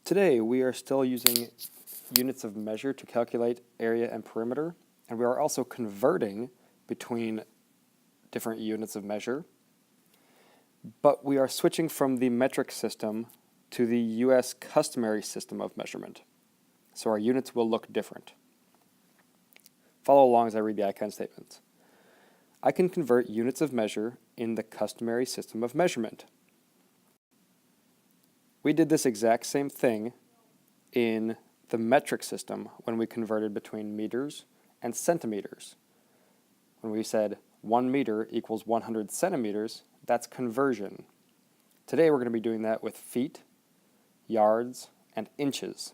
Today we are still using units of measure to calculate area and perimeter, and we are also converting between different units of measure, but we are switching from the metric system to the US customary system of measurement. So our units will look different. Follow along as I read the icon statements. I can convert units of measure in the customary system of measurement. We did this exact same thing in the metric system when we converted between meters and centimeters. When we said 1 meter equals 100 centimeters, that's conversion. Today we're going to be doing that with feet, yards, and inches.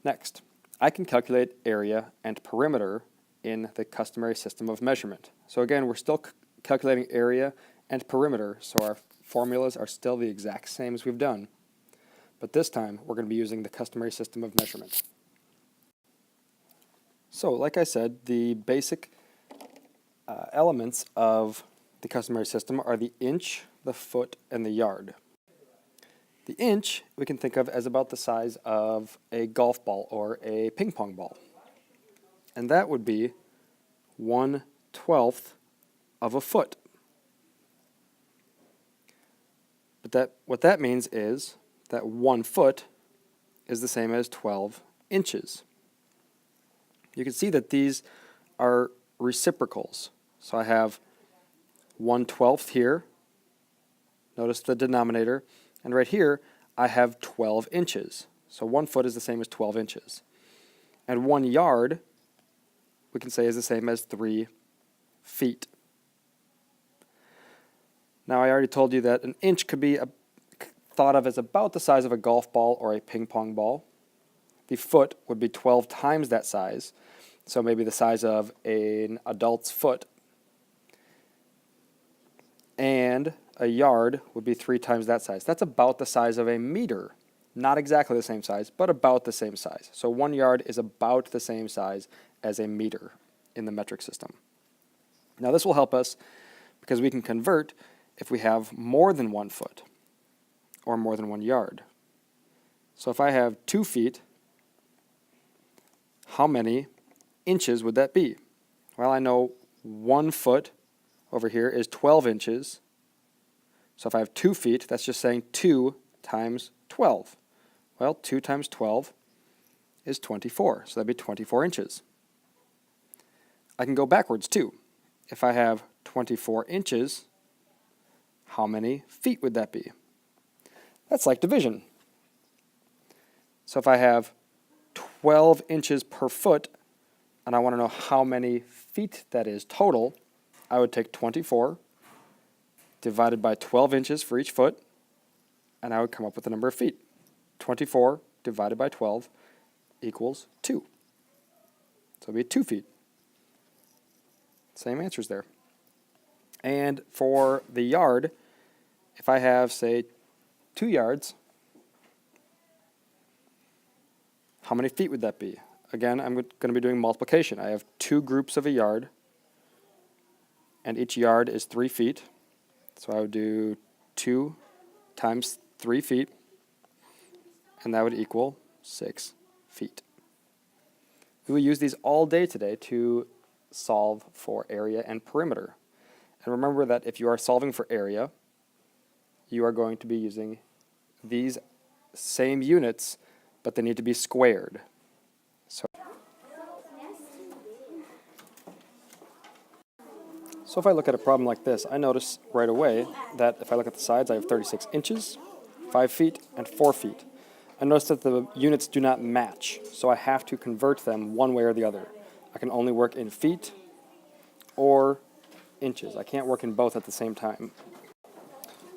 Next, I can calculate area and perimeter in the customary system of measurement. So again, we're still calculating area and perimeter, so our formulas are still the exact same as we've done. But this time, we're going to be using the customary system of measurement. So, like I said, the basic elements of the customary system are the inch, the foot, and the yard. The inch we can think of as about the size of a golf ball or a ping pong ball. And that would be 1/12 of a foot. But what that means is that 1 foot is the same as 12 inches. You can see that these are reciprocals. So I have 1/12 here. Notice the denominator. And right here, I have 12 inches. So 1 foot is the same as 12 inches. And 1 yard, we can say, is the same as 3 feet. Now, I already told you that an inch could be thought of as about the size of a golf ball or a ping pong ball. The foot would be 12 times that size, so maybe the size of an adult's foot. And a yard would be 3 times that size. That's about the size of a meter. Not exactly the same size, but about the same size. So 1 yard is about the same size as a meter in the metric system. Now this will help us because we can convert if we have more than 1 foot or more than 1 yard. So if I have 2 feet, how many inches would that be? Well, I know 1 foot over here is 12 inches. So if I have 2 feet, that's just saying 2 times 12. Well, 2 times 12 is 24, so that'd be 24 inches. I can go backwards too. If I have 24 inches, how many feet would that be? That's like division. So if I have 12 inches per foot, and I want to know how many feet that is total, I would take 24 divided by 12 inches for each foot, and I would come up with the number of feet. 24 divided by 12 equals 2. So it would be 2 feet. Same answers there. And for the yard, if I have, say, 2 yards, how many feet would that be? Again, I'm going to be doing multiplication. I have 2 groups of a yard, and each yard is 3 feet. So I would do 2 times 3 feet, and that would equal 6 feet. We will use these all day today to solve for area and perimeter. And remember that if you are solving for area, you are going to be using these same units, but they need to be squared. So if I look at a problem like this, I notice right away that if I look at the sides, I have 36 inches, 5 feet, and 4 feet. I notice that the units do not match, so I have to convert them one way or the other. I can only work in feet or inches. I can't work in both at the same time.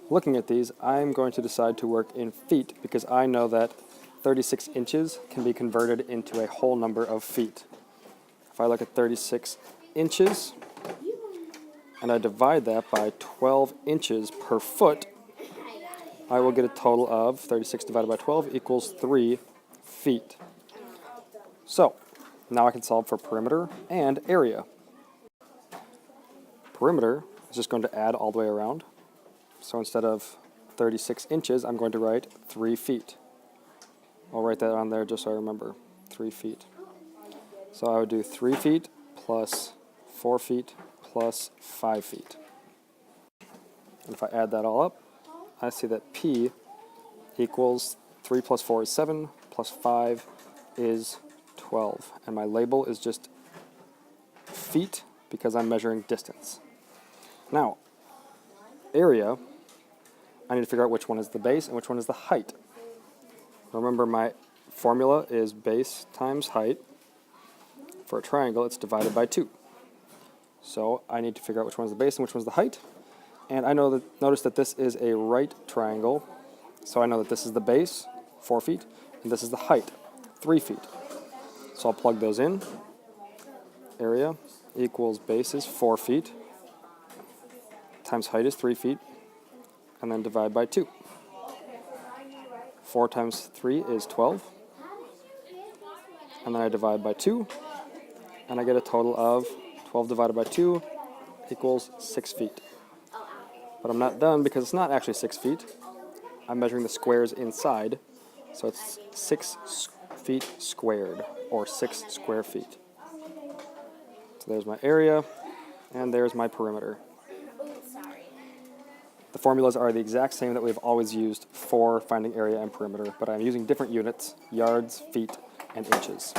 Looking at these, I'm going to decide to work in feet because I know that 36 inches can be converted into a whole number of feet. If I look at 36 inches and I divide that by 12 inches per foot, I will get a total of 36 divided by 12 equals 3 feet. So now I can solve for perimeter and area. Perimeter is just going to add all the way around. So instead of 36 inches, I'm going to write 3 feet. I'll write that on there just so I remember. 3 feet. So I would do 3 feet plus 4 feet plus 5 feet. And if I add that all up, I see that P equals 3 plus 4 is 7, plus 5 is 12. And my label is just feet because I'm measuring distance. Now, area, I need to figure out which one is the base and which one is the height. Remember, my formula is base times height. For a triangle, it's divided by 2. So I need to figure out which one is the base and which one is the height. And I know that, notice that this is a right triangle, so I know that this is the base, 4 feet, and this is the height, 3 feet. So I'll plug those in. Area equals base is 4 feet, times height is 3 feet, and then divide by 2. 4 times 3 is 12, and then I divide by 2, and I get a total of 12 divided by 2 equals 6 feet. But I'm not done because it's not actually 6 feet. I'm measuring the squares inside, so it's 6 feet squared, or 6 square feet. So there's my area, and there's my perimeter. The formulas are the exact same that we've always used for finding area and perimeter, but I'm using different units, yards, feet, and inches.